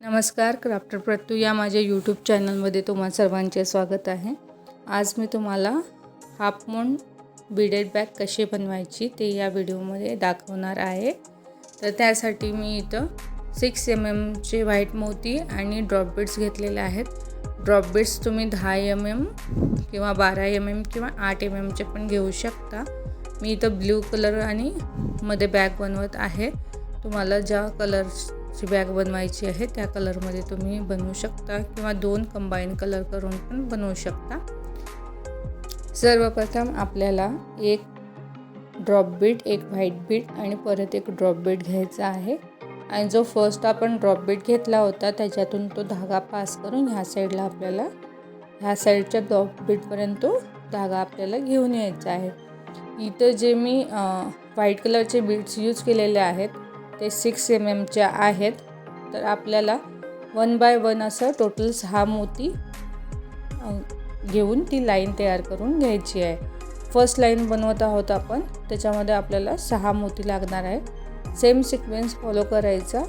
नमस्कार, क्राफ्टर प्रत्यू या माझ्या यूट्यूब चॅनलमध्ये तुम्हा सर्वांचे स्वागत आहे। आज मी तुम्हाला हाफ मून बीडेड बॅग कशी बनवायची ते या व्हिडिओमध्ये दाखवणार आहे। तर त्यासाठी मी इथं 6 mm चे व्हाईट मोती आणि ड्रॉप बीड्स घेतलेले आहेत। ड्रॉप बीड्स तुम्ही 10 mm किंवा 12 mm किंवा 8 mm चे पण घेऊ शकता। मी इथं ब्लू कलर आणि मध्ये बॅग बनवत आहे। तुम्हाला ज्या कलरची बॅग बनवायची आहे त्या कलरमध्ये तुम्ही बनवू शकता किंवा 2 कंबाईन कलर करून पण बनवू शकता। सर्वप्रथम आपल्याला एक ड्रॉप बीड, एक व्हाईट बीड आणि परत एक ड्रॉप बीड घ्यायचा आहे। आणि जो फर्स्ट आपण ड्रॉप बीड घेतला होता त्याच्यातून तो धागा पास करून ह्या साईडला आपल्याला ह्या साईडच्या ड्रॉप बीडपर्यंत तो धागा आपल्याला घेऊन यायचा आहे। इथं जे मी व्हाईट कलरचे बीड्स यूज केलेले आहेत ते 6 mm चे आहेत। तर आपल्याला 1 बाय 1 असं टोटल 6 मोती घेऊन ती लाईन तयार करून घ्यायची आहे। फर्स्ट लाईन बनवत आहोत आपण, त्याच्यामध्ये आपल्याला 6 मोती लागणार आहे। सेम सिक्वेन्स फॉलो करायचा,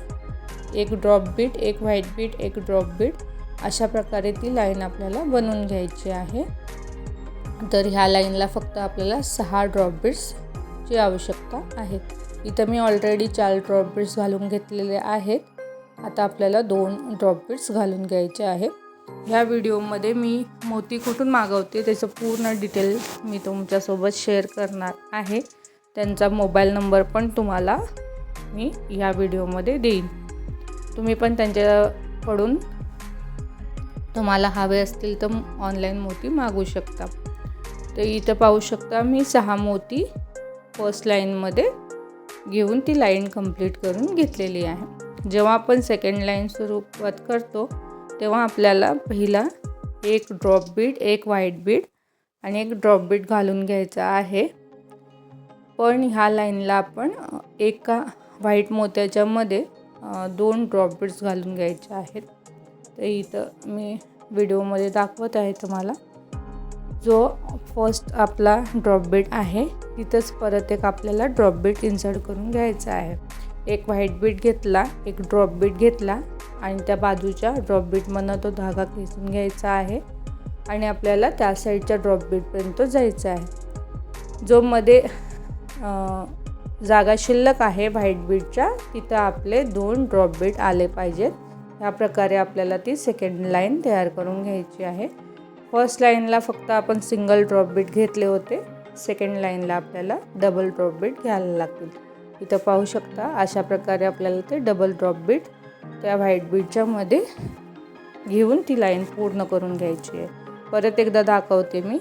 एक ड्रॉप बीड, एक व्हाईट बीड, एक ड्रॉप बीड, अशा प्रकारे ती लाईन आपल्याला बनवून घ्यायची आहे। तर ह्या लाईनला फक्त आपल्याला 6 ड्रॉप बीड्सची आवश्यकता आहे। इथं मी ऑलरेडी 4 ड्रॉप बीड्स घालून घेतलेले आहेत। आता आपल्याला 2 ड्रॉप बीड्स घालून घ्यायचे आहेत। ह्या व्हिडिओमध्ये मी मोती कुठून मागवते त्याचं पूर्ण डिटेल मी तुमच्यासोबत शेअर करणार आहे। त्यांचा मोबाईल नंबर पण तुम्हाला मी ह्या व्हिडिओमध्ये देईन। तुम्ही पण त्यांच्याकडून तुम्हाला हवे असतील तर ऑनलाईन मोती मागवू शकता। तर इथं पाहू शकता मी 6 मोती फर्स्ट लाईनमध्ये घेऊन ती लाईन कंप्लीट करून घेतलेली आहे। जेव्हा आपण सेकंड लाईन सुरुवात करतो तेव्हा आपल्याला पहिला एक ड्रॉप बीड, एक व्हाईट बीड आणि एक ड्रॉप बीड घालून घ्यायचा आहे। पण ह्या लाईनला आपण एका व्हाईट मोत्याच्या मध्ये 2 ड्रॉप बीड्स घालून घ्यायचे आहेत। तर इथं मी व्हिडिओमध्ये दाखवत आहे तुम्हाला। जो फर्स्ट आपला ड्रॉप बीड आहे तिथंच परत एक आपल्याला ड्रॉप बीड इन्सर्ट करून घ्यायचा आहे। एक व्हाईट बीड घेतला, एक ड्रॉप बीड घेतला आणि त्या बाजूच्या ड्रॉप बीडमधनं तो धागा खेचून घ्यायचा आहे आणि आपल्याला त्या साईडच्या ड्रॉप बीडपर्यंत जायचं आहे। जो मध्ये जागा शिल्लक आहे व्हाईट बीडच्या तिथं आपले 2 ड्रॉप बीड आले पाहिजेत। ह्या प्रकारे आपल्याला ती सेकंड लाईन तयार करून घ्यायची आहे। फर्स्ट लाईनला फक्त आपण सिंगल ड्रॉप बीड घेतले होते, सेकंड लाईनला आपल्याला डबल ड्रॉप बीड घ्यायला लागतील। इथं पाहू शकता अशा प्रकारे आपल्याला ते डबल ड्रॉप बीड त्या व्हाईट बीडच्या मध्ये घेऊन ती लाईन पूर्ण करून घ्यायची आहे। परत एकदा दाखवते मी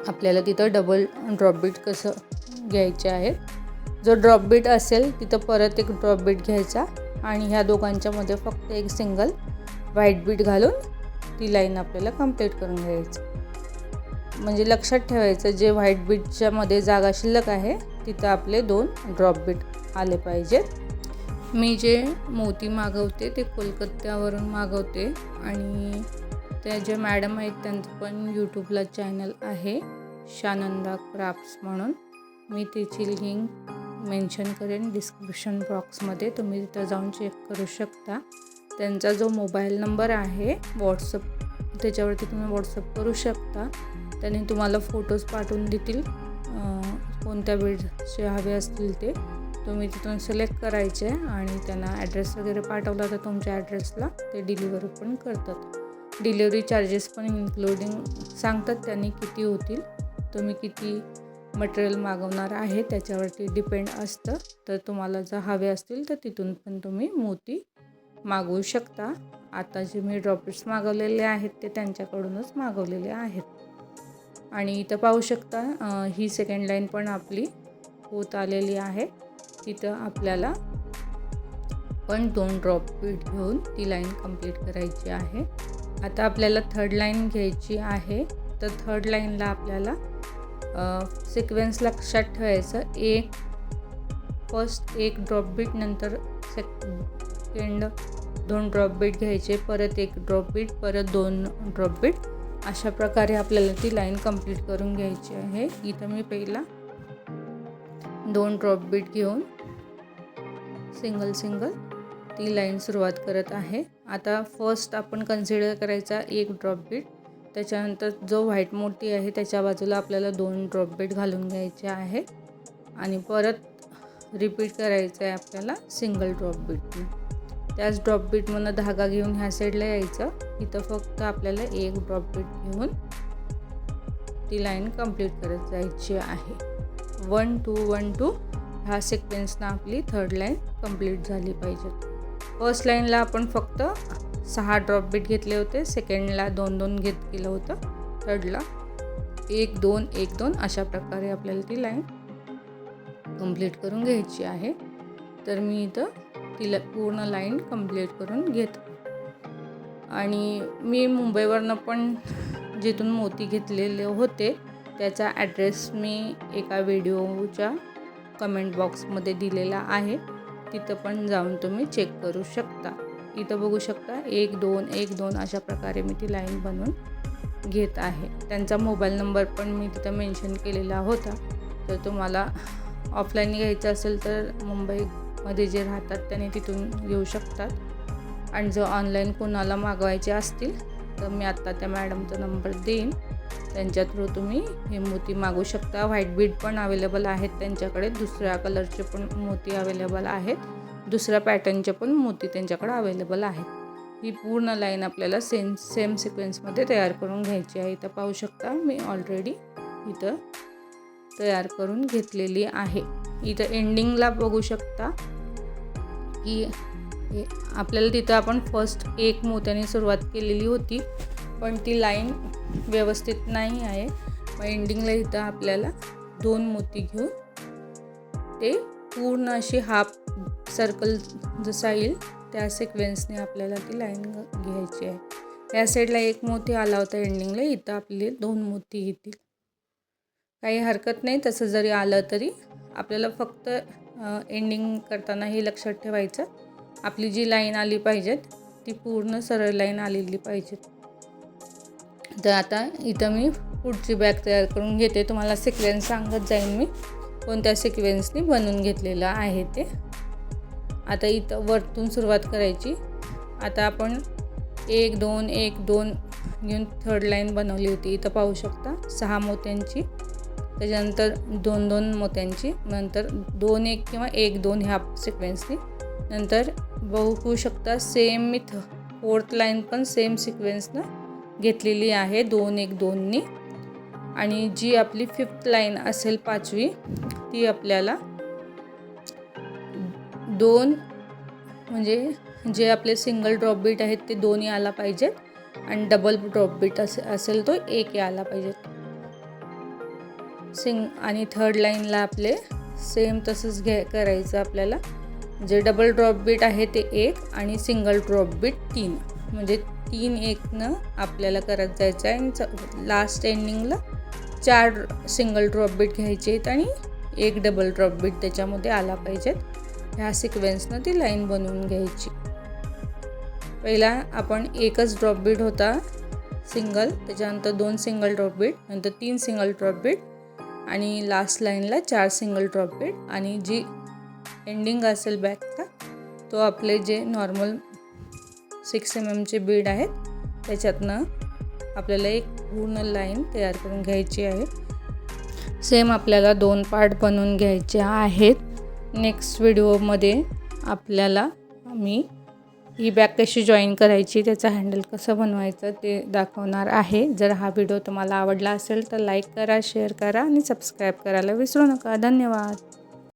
आपल्याला तिथं डबल ड्रॉप बीड कसं घ्यायचे आहेत। जो ड्रॉप बीड असेल तिथं परत एक ड्रॉप बीड घ्यायचा आणि ह्या दोघांच्या मध्ये फक्त एक सिंगल व्हाईट बीड घालून ती लाईन आपल्याला कंप्लीट करून घ्यायची। म्हणजे लक्षात ठेवायचं जे व्हाईट बीडच्या मध्ये जागा शिल्लक आहे तिथं आपले 2 ड्रॉप बीड आले पाहिजेत। मी जे मोती मागवते ते कोलकात्यावरून मागवते आणि त्या जे मॅडम आहेत त्यांचं पण यूट्यूबला चॅनल आहे शानंदा क्राफ्ट्स म्हणून। मी त्याची लिंक मेन्शन करेन डिस्क्रिप्शन बॉक्समध्ये, तुम्ही तिथं जाऊन चेक करू शकता। त्यांचा जो मोबाईल नंबर आहे व्हॉट्सअप, त्याच्यावरती तुम्ही व्हॉट्सअप करू शकता। त्यांनी तुम्हाला फोटोज पाठवून देतील कोणत्या बीड्सचे हवे असतील ते तुम्ही तिथून सिलेक्ट करायचे आणि त्यांना ॲड्रेस वगैरे पाठवला तर तुमच्या ॲड्रेसला ते डिलिव्हरी पण करतात। डिलिव्हरी चार्जेस पण इन्क्लुडिंग सांगतात त्यांनी किती होतील, तुम्ही किती मटेरियल मागवणार आहे त्याच्यावरती डिपेंड असतं। तर तुम्हाला जर हवे असतील तर तिथून पण तुम्ही मोती मागवू शकता। आता जे मी ड्रॉप बीड्स मागवलेले आहेत ते त्यांच्याकडूनच मागवलेले आहेत। आणि इथं पाहू शकता ही सेकंड लाईन पण आपली होत आलेली आहे। तिथं आपल्याला पण 2 ड्रॉप बीड घेऊन ती लाईन कंप्लीट करायची आहे। आता आपल्याला थर्ड लाईन घ्यायची आहे। तर थर्ड लाईनला आपल्याला सिक्वेन्स लक्षात ठेवायचं, फर्स्ट एक ड्रॉप बीड, नंतर सेकंड 2 ड्रॉप बीड घ्यायचे, परत एक ड्रॉप बीड, परत 2 ड्रॉप बीड, अशा प्रकारे आपल्याला ती लाईन कंप्लीट करून घ्यायची आहे। इथं मी पहिला 2 ड्रॉप बीड घेऊन सिंगल ती लाईन सुरुवात करत आहे. आता फर्स्ट आपण कन्सिडर करायचा एक ड्रॉप बीट, त्याच्यानंतर जो व्हाईट मोती आहे त्याच्या बाजूला आपल्याला 2 ड्रॉप बीट घालून घ्यायचे आहे आणि परत रिपीट करायचं आहे आपल्याला सिंगल ड्रॉप बीटने. त्याच ड्रॉप बीटमधून धागा घेऊन ह्या साईडला यायचं. इथं फक्त आपल्याला एक ड्रॉप बीट घेऊन ती लाईन कंप्लीट करत जायची आहे. 1 2 1 2 ह्या सिक्वेन्सनं आपली थर्ड लाईन कंप्लीट झाली पाहिजे. फर्स्ट लाईनला आपण फक्त 6 ड्रॉप बीट घेतले होते, सेकंडला 2 2 केलं होतं, थर्डला 1 2 1 2 अशा प्रकारे आपल्याला ती लाईन कंप्लीट करून घ्यायची आहे. तर मी इथं तिला पूर्ण लाईन कंप्लीट करून घेते. आणि मी मुंबईवरनं पण जिथून मोती घेतलेले होते त्याचा ॲड्रेस मी एका व्हिडिओच्या कमेंट बॉक्समध्ये दिलेला आहे, तिथं पण जाऊन तुम्ही चेक करू शकता. इथं बघू शकता 1 2 1 2 अशा प्रकारे मी ती लाईन बनवून घेत आहे. त्यांचा मोबाईल नंबर पण मी तिथं मेन्शन केलेला होता. तर तुम्हाला ऑफलाईन घ्यायचं असेल तर मुंबईमध्ये जे राहतात त्यांनी तिथून घेऊ शकतात. आणि जर ऑनलाईन कोणाला मागवायचे असतील तर मी आत्ता त्या मॅडमचा नंबर देईन, त्यांच्या थ्रू तुम्ही हे मोती मागू शकता. व्हाईट बीड पण अवेलेबल आहेत त्यांच्याकडे, दुसऱ्या कलरचे पण मोती अवेलेबल आहेत, दुसऱ्या पॅटर्नचे पण मोती त्यांच्याकडे अवेलेबल आहेत. ही पूर्ण लाईन आपल्याला सेम सिक्वेन्समध्ये तयार करून घ्यायची आहे. इथं पाहू शकता मी ऑलरेडी इथं तयार करून घेतलेली आहे. इथं एंडिंगला बघू शकता की आपल्याला तिथं आपण फर्स्ट एक मोत्याने सुरुवात केलेली होती, पण ती लाईन व्यवस्थित नाही आहे. मग एंडिंगला इथं आपल्याला 2 मोती घेऊन ते पूर्ण अशी हाफ सर्कल जसा येईल त्या सिक्वेन्सने आपल्याला ती लाईन घ्यायची आहे. या साईडला 1 मोती आला होता एंडिंगला, इथं आपले 2 मोती येतील. काही हरकत नाही, तसं जरी आलं तरी आपल्याला फक्त एंडिंग करताना हे लक्षात ठेवायचं, आपली जी लाईन आली पाहिजेत ती पूर्ण सरळ लाईन आलेली पाहिजे. तर आता इथं मी पुढची बॅग तयार करून घेते. तुम्हाला सिक्वेन्स सांगत जाईन मी कोणत्या सिक्वेन्सनी बनवून घेतलेलं आहे ते. आता इथं वरतून सुरुवात करायची. आता आपण 1 2 1 2 घेऊन थर्ड लाईन बनवली होती. इथं पाहू शकता 6 मोत्यांची, त्याच्यानंतर 2 2 मोत्यांची, नंतर 2 1 किंवा 1 2 ह्या सिक्वेन्सनी, नंतर बघू शकता सेम मी फोर्थ लाईन पण सेम सिक्वेन्सनं घेतलेली आहे 2 1 2नी. आणि जी आपली 5th लाईन असेल 5वी ती आपल्याला 2 म्हणजे जे आपले सिंगल ड्रॉप बीट आहेत ते 2 यायला पाहिजेत आणि डबल ड्रॉप बीट असेल तो 1 यायला पाहिजेत. आणि थर्ड लाईनला आपले सेम तसंच करायचं आपल्याला. जे डबल ड्रॉप बीट आहे ते 1 आणि सिंगल ड्रॉप बीट 3, म्हणजे 3 1नं आपल्याला करत जायचं आहे. आणि लास्ट एंडिंगला 4 सिंगल ड्रॉप बीट घ्यायचे आहेत आणि 1 डबल ड्रॉप बीट त्याच्यामध्ये आला पाहिजेत. ह्या सिक्वेन्सनं ती लाईन बनवून घ्यायची. पहिला आपण एकच ड्रॉप बीट होता सिंगल, त्याच्यानंतर 2 सिंगल ड्रॉप बीट, नंतर 3 सिंगल ड्रॉप बीट आणि लास्ट लाईनला 4 सिंगल ड्रॉप बीट. आणि जी एंडिंग असेल बॅगचा तो आपले जे नॉर्मल 6 mm बीड आहेत त्याच्यातनं आपल्याला एक पूर्ण लाईन तयार करून घ्यायची आहे. सेम आपल्याला 2 पार्ट बनवून घ्यायचे आहेत. नेक्स्ट व्हिडिओमध्ये आपल्याला मी ही बॅग कशी जॉईन करायची, त्याचं हँडल कसं बनवायचं ते दाखवणार आहे. जर हा व्हिडिओ तुम्हाला आवडला असेल तर लाईक करा, शेअर करा आणि सबस्क्राईब करायला विसरू नका. धन्यवाद.